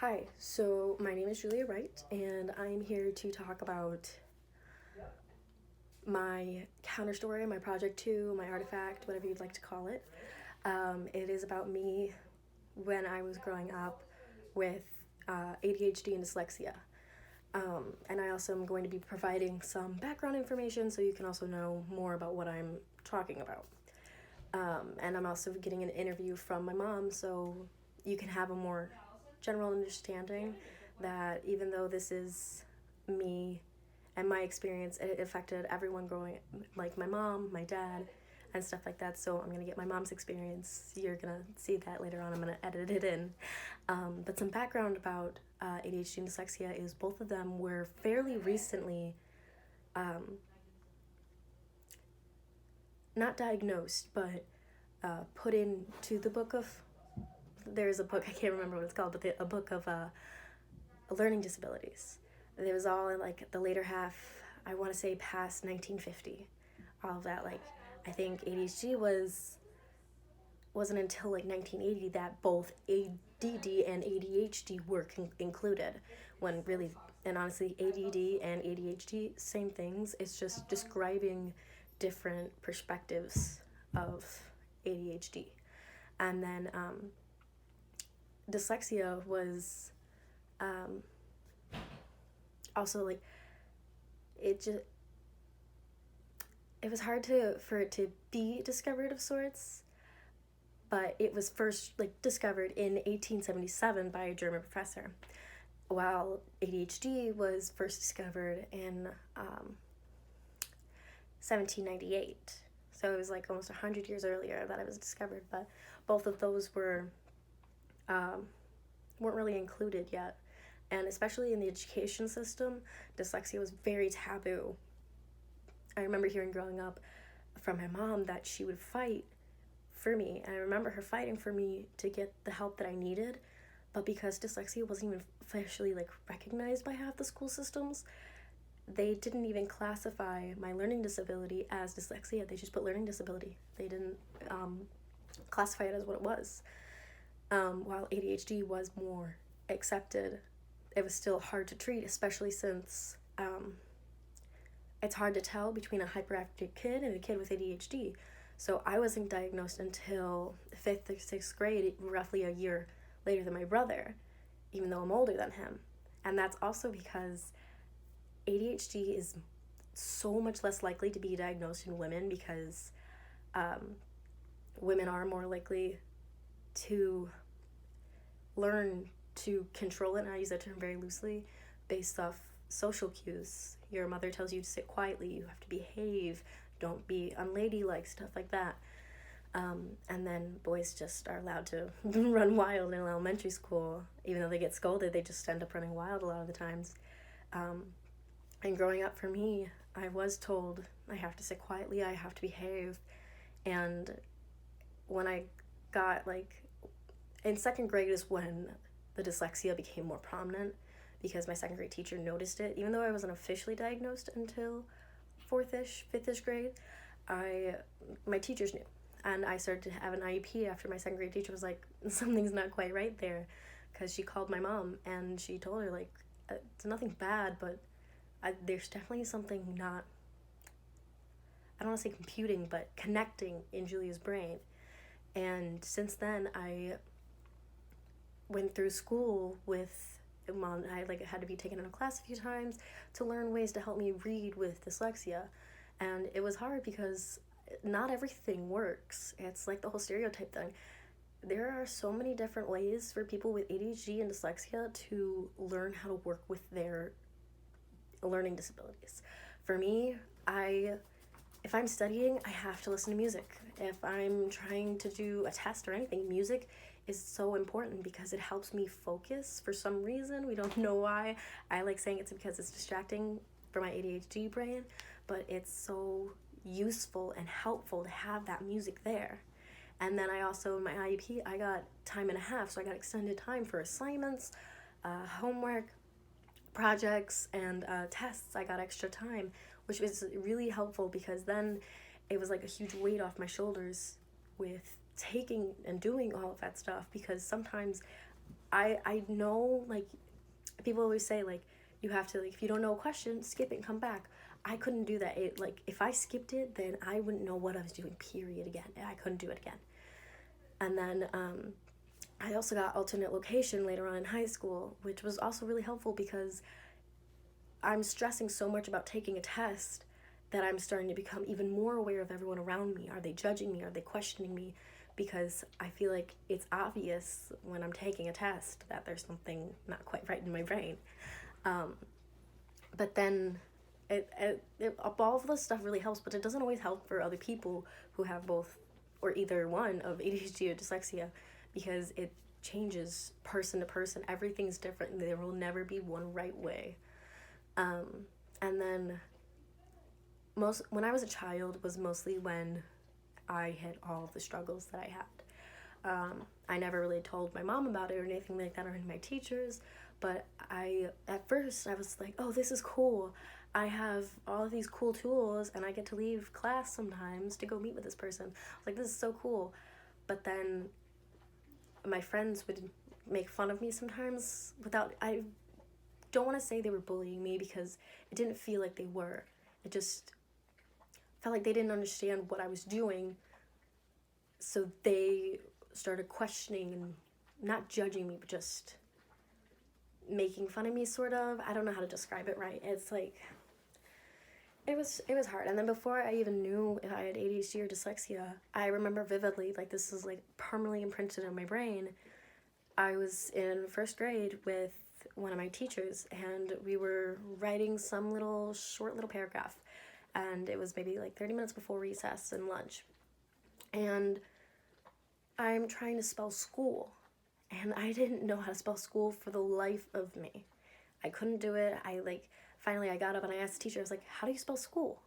Hi, so my name is Julia Wright, and I'm here to talk about my counter story, my project 2, my artifact, whatever you'd like to call it. It is about me when I was growing up with ADHD and dyslexia. And I also am going to be providing some background information so you can also know more about what I'm talking about. And I'm also getting an interview from my mom so you can have a more general understanding that even though this is me and my experience, it affected everyone growing, like my mom, my dad, and stuff like that. So I'm gonna get my mom's experience. You're gonna see that later on. I'm gonna edit it in. But some background about ADHD and dyslexia is both of them were fairly recently not diagnosed, but put into the book of. There's a book, I can't remember what it's called, but a book of learning disabilities. It was all in like the later half, I want to say past 1950. All of that, like, I think ADHD wasn't until like 1980 that both ADD and ADHD were included. When really, and honestly, ADD and ADHD, same things. It's just describing different perspectives of ADHD. And then dyslexia was also like it was hard for it to be discovered of sorts, but it was first like discovered in 1877 by a German professor, while ADHD was first discovered in 1798. So it was like almost 100 years earlier that it was discovered, but both of those weren't really included yet. And especially in the education system, dyslexia was very taboo. I remember hearing growing up from my mom that she would fight for me. And I remember her fighting for me to get the help that I needed. But because dyslexia wasn't even officially like recognized by half the school systems, they didn't even classify my learning disability as dyslexia. They just put learning disability. They didn't classify it as what it was. While ADHD was more accepted, it was still hard to treat, especially since it's hard to tell between a hyperactive kid and a kid with ADHD. So I wasn't diagnosed until 5th or 6th grade, roughly a year later than my brother, even though I'm older than him. And that's also because ADHD is so much less likely to be diagnosed in women because women are more likely to learn to control it, and I use that term very loosely, based off social cues. Your mother tells you to sit quietly, you have to behave, don't be unladylike, stuff like that. And then boys just are allowed to run wild in elementary school. Even though they get scolded, they just end up running wild a lot of the times. And growing up for me, I was told I have to sit quietly, I have to behave. And when I got in 2nd grade is when the dyslexia became more prominent because my 2nd grade teacher noticed it. Even though I wasn't officially diagnosed until 4th-ish, 5th-ish grade, my teachers knew. And I started to have an IEP after my 2nd grade teacher was like, something's not quite right there. Because she called my mom and she told her, it's nothing bad, but there's definitely something not, I don't want to say computing, but connecting in Julia's brain. And since then, I went through school with mom. I had to be taken in a class a few times to learn ways to help me read with dyslexia. And it was hard because not everything works. It's like the whole stereotype thing. There are so many different ways for people with ADHD and dyslexia to learn how to work with their learning disabilities. For me, if I'm studying, I have to listen to music. If I'm trying to do a test or anything, music is so important because it helps me focus for some reason. We don't know why. I like saying it's because it's distracting for my ADHD brain, but it's so useful and helpful to have that music there. And then I also, in my IEP, I got time and a half, so I got extended time for assignments, homework, projects, and tests. I got extra time, which was really helpful because then it was like a huge weight off my shoulders with taking and doing all of that stuff, because sometimes I know, like, people always say, like, you have to, like, if you don't know a question, skip it and come back. I couldn't do that. It, like, if I skipped it, then I wouldn't know what I was doing, period, again. I couldn't do it again. And then I also got alternate location later on in high school, which was also really helpful because I'm stressing so much about taking a test that I'm starting to become even more aware of everyone around me. Are they judging me? Are they questioning me? Because I feel like it's obvious when I'm taking a test that there's something not quite right in my brain. But then all of this stuff really helps, but it doesn't always help for other people who have both or either one of ADHD or dyslexia, because it changes person to person. Everything's different. There will never be one right way. And then when I was a child was mostly when I had all of the struggles that I had. I never really told my mom about it or anything like that, or any of my teachers, but at first I was like, oh, this is cool. I have all of these cool tools and I get to leave class sometimes to go meet with this person. I was like, this is so cool. But then my friends would make fun of me sometimes I don't want to say they were bullying me, because it didn't feel like they were. It just felt like they didn't understand what I was doing. So they started questioning and not judging me, but just making fun of me, sort of. I don't know how to describe it right. It's like, it was hard. And then before I even knew if I had ADHD or dyslexia, I remember vividly, like, this is like permanently imprinted in my brain. I was in first grade with one of my teachers, and we were writing some short little paragraph, and it was maybe like 30 minutes before recess and lunch, and I'm trying to spell school, and I didn't know how to spell school for the life of me. I couldn't do it. Finally I got up and I asked the teacher, I was like, how do you spell school?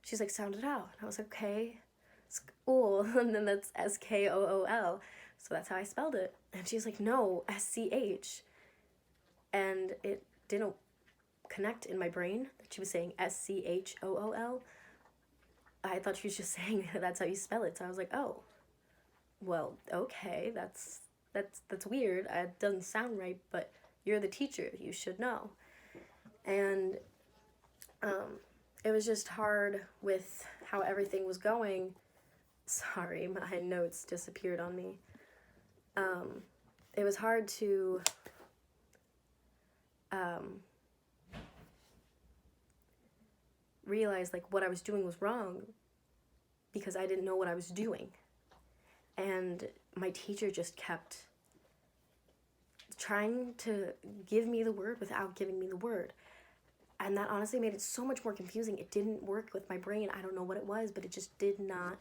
She's like, sound it out. And I was like, okay, school. And then that's SKOOL. So that's how I spelled it. And she's like, no, SCH. And it didn't connect in my brain that she was saying SCHOOL. I thought she was just saying that's how you spell it. So I was like, oh, well, okay, that's weird. It doesn't sound right, but you're the teacher. You should know. And it was just hard with how everything was going. Sorry, my notes disappeared on me. It was hard to realize, like, what I was doing was wrong because I didn't know what I was doing. And my teacher just kept trying to give me the word without giving me the word. And that honestly made it so much more confusing. It didn't work with my brain. I don't know what it was, but it just did not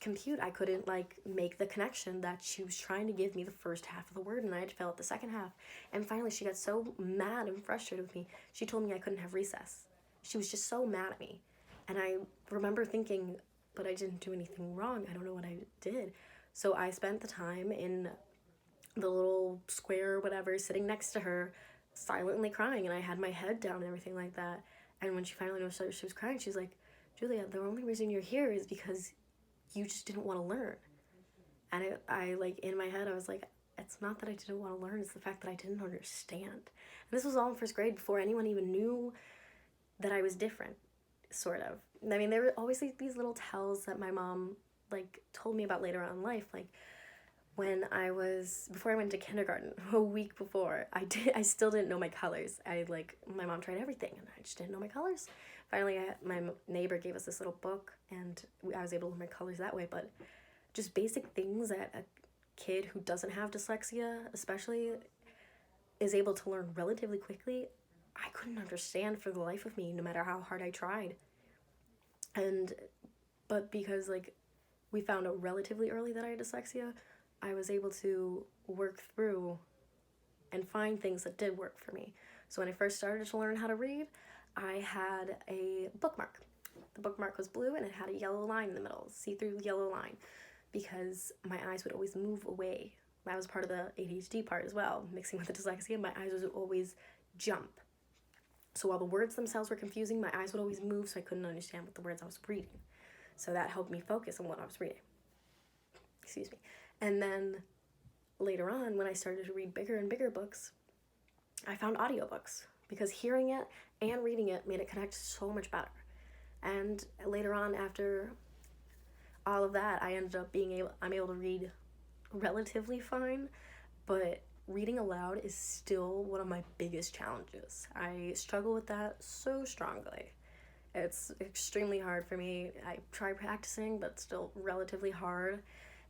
compute. I couldn't, like, make the connection that she was trying to give me the first half of the word, and I had to fill out the second half. And finally, she got so mad and frustrated with me, she told me I couldn't have recess. She was just so mad at me. And I remember thinking, but I didn't do anything wrong. I don't know what I did. So I spent the time in the little square or whatever, sitting next to her, silently crying, and I had my head down and everything like that. And when she finally noticed that she was crying, she's like, Julia, the only reason you're here is because you just didn't want to learn. And I like, in my head, I was like, it's not that I didn't want to learn, it's the fact that I didn't understand. And this was all in first grade, before anyone even knew that I was different, sort of. I mean, there were always like these little tells that my mom, like, told me about later on in life. Like, before I went to kindergarten, a week before, I still didn't know my colors. My mom tried everything, and I just didn't know my colors. Finally, my neighbor gave us this little book, and I was able to learn my colors that way. But just basic things that a kid who doesn't have dyslexia, especially, is able to learn relatively quickly, I couldn't understand for the life of me, no matter how hard I tried. But because, like, we found out relatively early that I had dyslexia, I was able to work through and find things that did work for me. So when I first started to learn how to read, I had a bookmark. The bookmark was blue, and it had a yellow line in the middle, see-through yellow line, because my eyes would always move away. That was part of the ADHD part as well, mixing with the dyslexia. My eyes would always jump. So while the words themselves were confusing, my eyes would always move, so I couldn't understand what the words I was reading. So that helped me focus on what I was reading. Excuse me. And then later on, when I started to read bigger and bigger books, I found audiobooks because hearing it and reading it made it connect so much better. And later on, after all of that, I'm able to read relatively fine, but reading aloud is still one of my biggest challenges. I struggle with that so strongly. It's extremely hard for me. I try practicing, but still relatively hard.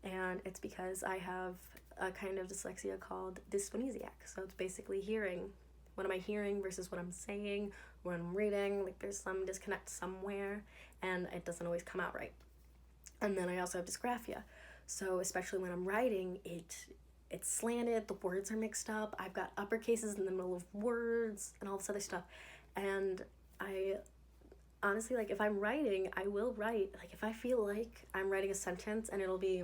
And it's because I have a kind of dyslexia called dysphonesiac. So it's basically hearing. What am I hearing versus what I'm saying, when I'm reading? Like there's some disconnect somewhere, and it doesn't always come out right. And then I also have dysgraphia. So especially when I'm writing, it's slanted, the words are mixed up, I've got uppercases in the middle of words and all this other stuff. And I honestly, like, if I'm writing, I will write, like, if I feel like I'm writing a sentence and it'll be,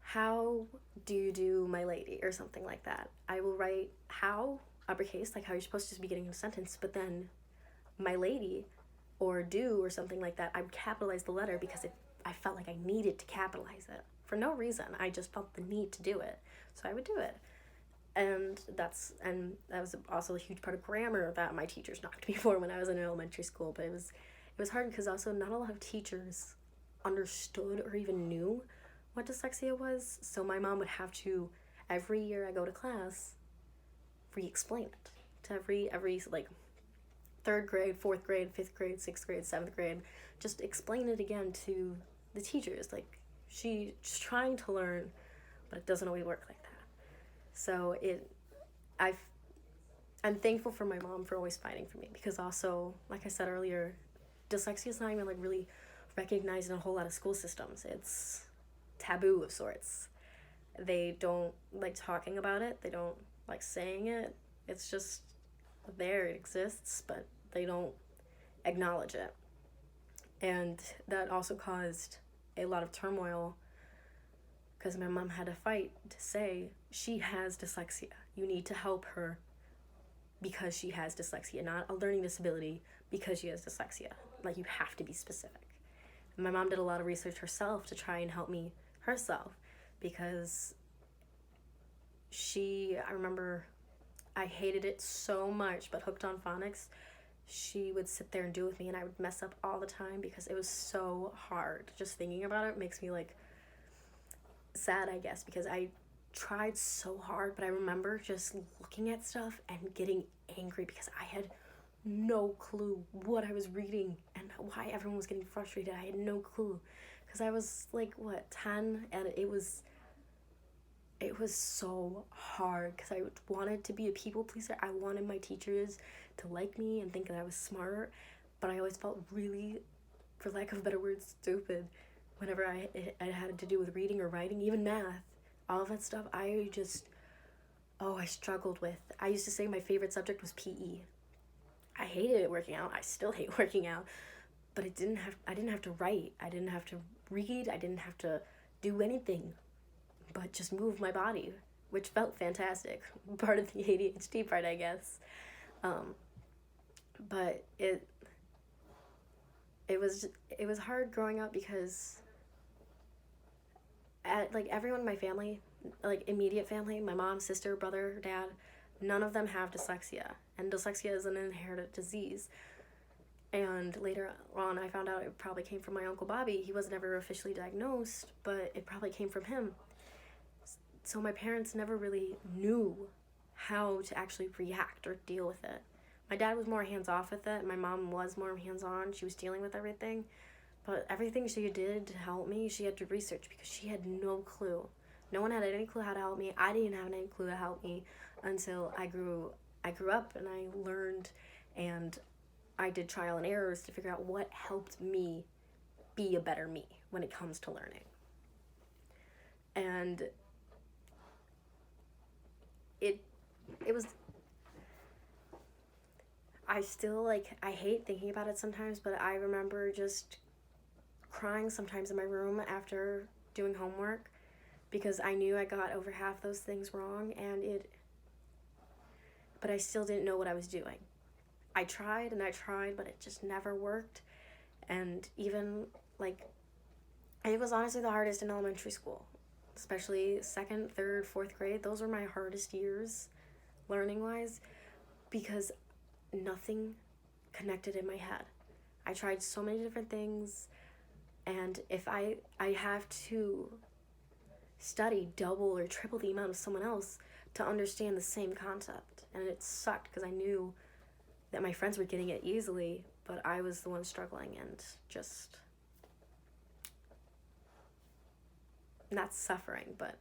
how do you do, my lady, or something like that. I will write how, uppercase, like how you're supposed to be getting in a sentence, but then my lady or do or something like that, I would capitalize the letter because I felt like I needed to capitalize it for no reason. I just felt the need to do it, so I would do it. And that was also a huge part of grammar that my teachers knocked me for when I was in elementary school. But it was hard because also not a lot of teachers understood or even knew what dyslexia was. So my mom would have to, every year I go to class, re-explain it to every like 3rd grade, 4th grade, 5th grade, 6th grade, 7th grade, just explain it again to the teachers. Like, she's trying to learn, but it doesn't always work like that. So I'm thankful for my mom for always fighting for me, because also, like I said earlier, dyslexia is not even like really recognized in a whole lot of school systems. It's taboo of sorts. They don't like talking about it. They don't like saying it. It's just there, it exists, but they don't acknowledge it. And that also caused a lot of turmoil because my mom had to fight to say, she has dyslexia. You need to help her because she has dyslexia, not a learning disability because she has dyslexia. Like, you have to be specific. And my mom did a lot of research herself to try and help me herself, because I remember I hated it so much, but Hooked on Phonics, she would sit there and do it with me, and I would mess up all the time because it was so hard. Just thinking about it makes me like sad, I guess, because I tried so hard, but I remember just looking at stuff and getting angry because I had no clue what I was reading and why everyone was getting frustrated. I had no clue because I was like, 10, and it was so hard because I wanted to be a people pleaser. I wanted my teachers to like me and think that I was smart, but I always felt really, for lack of a better word, stupid whenever I had to do with reading or writing, even math, all of that stuff. I struggled with. I used to say my favorite subject was PE. I hated it working out. I still hate working out, but I didn't have to write. I didn't have to read. I didn't have to do anything but just move my body, which felt fantastic. Part of the ADHD part, I guess. But it was hard growing up because everyone in my family, like immediate family, my mom, sister, brother, dad, none of them have dyslexia. And dyslexia is an inherited disease. And later on, I found out it probably came from my Uncle Bobby. He was never officially diagnosed, but it probably came from him. So my parents never really knew how to actually react or deal with it. My dad was more hands-off with it. My mom was more hands-on. She was dealing with everything. But everything she did to help me, she had to research because she had no clue. No one had any clue how to help me. I didn't have any clue to help me until I grew up and I learned, and I did trial and errors to figure out what helped me be a better me when it comes to learning. And it was, I still, I hate thinking about it sometimes, but I remember just crying sometimes in my room after doing homework because I knew I got over half those things wrong, but I still didn't know what I was doing. I tried, but it just never worked. And even, it was honestly the hardest in elementary school. especially second, third, fourth grade. Those were my hardest years learning wise because nothing connected in my head. I tried so many different things, and if I have to study double or triple the amount of someone else to understand the same concept. And it sucked because I knew that my friends were getting it easily, but I was the one struggling and just not suffering, but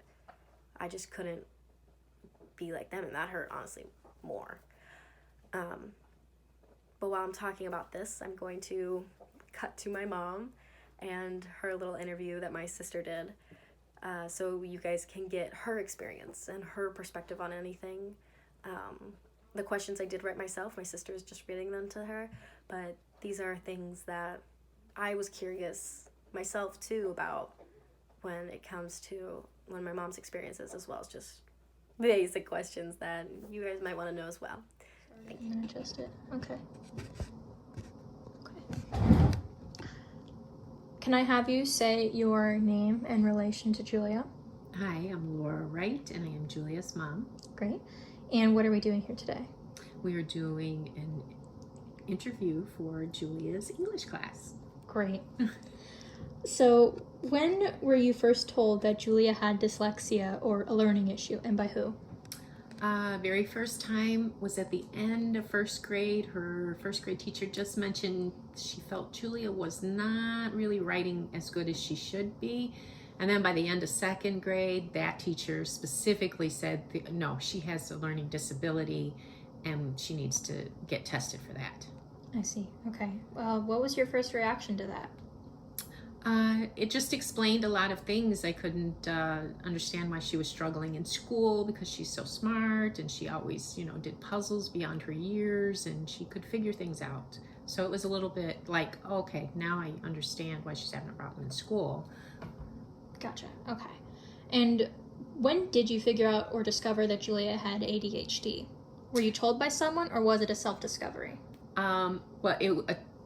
I just couldn't be like them, and that hurt honestly more. But while I'm talking about this, I'm going to cut to my mom and her little interview that my sister did, so you guys can get her experience and her perspective on anything. The questions I did write myself, my sister is just reading them to her, but these are things that I was curious myself too about when it comes to one of my mom's experiences, as well as just basic questions that you guys might want to know as well. Thank you. Adjust it. Okay. Can I have you say your name and relation to Julia? Hi, I'm Laura Wright, and I am Julia's mom. Great. And what are we doing here today? We are doing an interview for Julia's English class. Great. So, when were you first told that Julia had dyslexia or a learning issue, and by who? Very first time was at the end of first grade. Her first grade teacher just mentioned she felt Julia was not really writing as good as she should be. And then by the end of second grade, that teacher specifically said, no, she has a learning disability and she needs to get tested for that. I see. Okay. Well, what was your first reaction to that? It just explained a lot of things. I couldn't understand why she was struggling in school because she's so smart and she always, did puzzles beyond her years and she could figure things out. So it was a little bit like, okay, now I understand why she's having a problem in school. Gotcha. Okay. And when did you figure out or discover that Julia had ADHD? Were you told by someone or was it a self-discovery?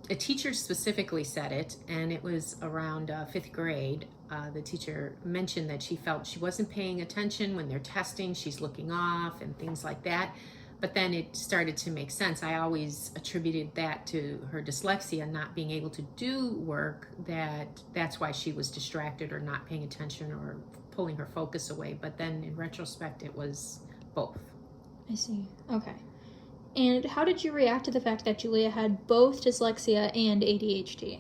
A teacher specifically said it, and it was around fifth grade. The teacher mentioned that she felt she wasn't paying attention when they're testing, she's looking off and things like that. But then it started to make sense. I always attributed that to her dyslexia, not being able to do work, that's why she was distracted or not paying attention or pulling her focus away. But then in retrospect, it was both. I see. Okay. And how did you react to the fact that Julia had both dyslexia and ADHD?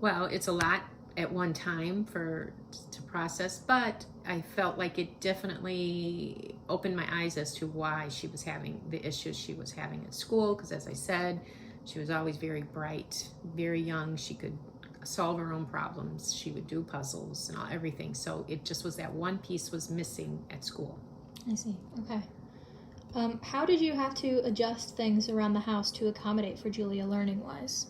Well, it's a lot at one time to process, but I felt like it definitely opened my eyes as to why she was having the issues she was having at school, because as I said, she was always very bright, very young. She could solve her own problems. She would do puzzles and everything. So it just was that one piece was missing at school. I see. Okay. How did you have to adjust things around the house to accommodate for Julia learning-wise?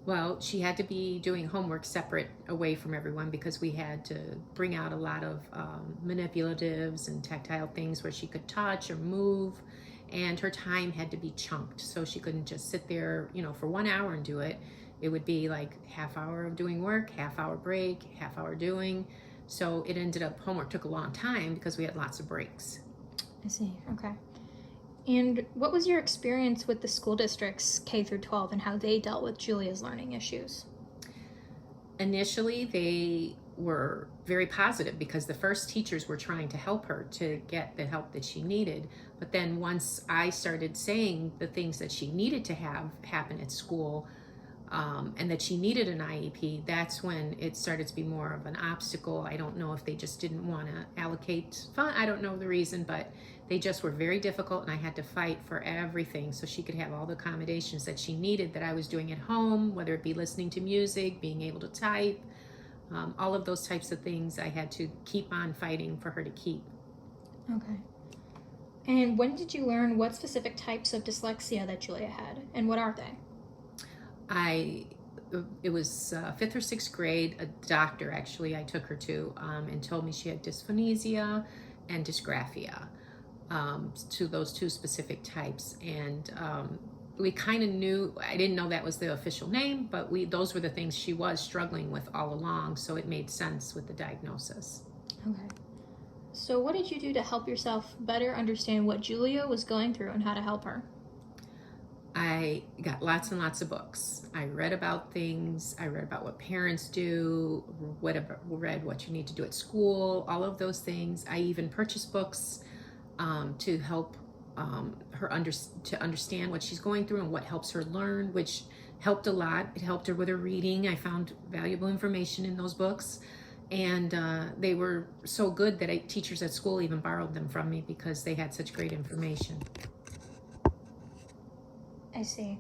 Well, she had to be doing homework separate away from everyone because we had to bring out a lot of manipulatives and tactile things where she could touch or move, and her time had to be chunked. So she couldn't just sit there, for 1 hour and do it. It would be like half hour of doing work, half hour break, half hour doing. So it ended up, homework took a long time because we had lots of breaks. I see. Okay. And what was your experience with the school districts K through 12 and how they dealt with Julia's learning issues? Initially, they were very positive because the first teachers were trying to help her to get the help that she needed. But then once I started saying the things that she needed to have happen at school, and that she needed an IEP, that's when it started to be more of an obstacle. I don't know if they just didn't want to allocate fund. I don't know the reason, but they just were very difficult, and I had to fight for everything so she could have all the accommodations that she needed that I was doing at home, whether it be listening to music, being able to type, all of those types of things I had to keep on fighting for her to keep. Okay. And when did you learn what specific types of dyslexia that Julia had, and what are they? It was 5th or 6th grade, a doctor actually I took her to and told me she had dysphonesia and dysgraphia, to those two specific types. And we kind of knew, I didn't know that was the official name, but those were the things she was struggling with all along, so it made sense with the diagnosis. Okay. So what did you do to help yourself better understand what Julia was going through and how to help her? I got lots and lots of books. I read about things. I read about what parents do, read what you need to do at school, all of those things. I even purchased books to help her to understand what she's going through and what helps her learn, which helped a lot. It helped her with her reading. I found valuable information in those books. And they were so good that teachers at school even borrowed them from me because they had such great information. I see.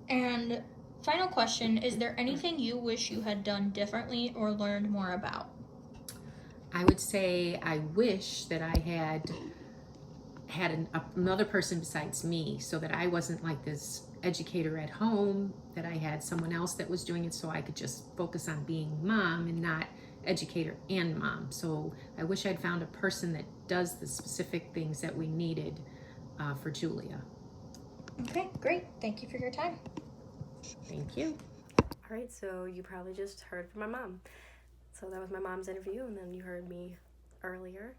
And final question, is there anything you wish you had done differently or learned more about? I would say I wish that I had another person besides me, so that I wasn't like this educator at home, that I had someone else that was doing it, so I could just focus on being mom and not educator and mom. So I wish I'd found a person that does the specific things that we needed for Julia. Okay, great. Thank you for your time. Thank you. All right, so you probably just heard from my mom. So that was my mom's interview, and then you heard me earlier.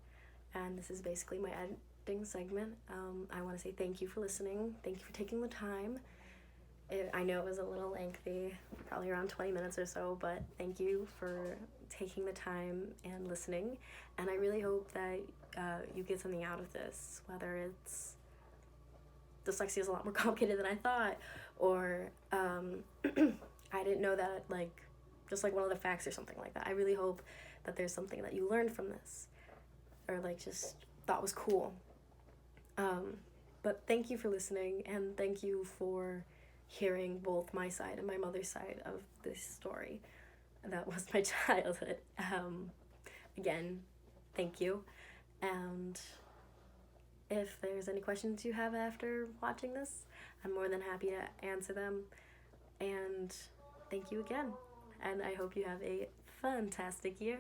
And this is basically my editing segment. I want to say thank you for listening. Thank you for taking the time. I know it was a little lengthy, probably around 20 minutes or so, but thank you for taking the time and listening. And I really hope that you get something out of this, whether it's dyslexia is a lot more complicated than I thought, or I didn't know that, like, just like one of the facts or something like that. I really hope that there's something that you learned from this, or like just thought was cool. But thank you for listening, and thank you for hearing both my side and my mother's side of this story. That was my childhood. Again, thank you. And if there's any questions you have after watching this, I'm more than happy to answer them. And thank you again. And I hope you have a fantastic year.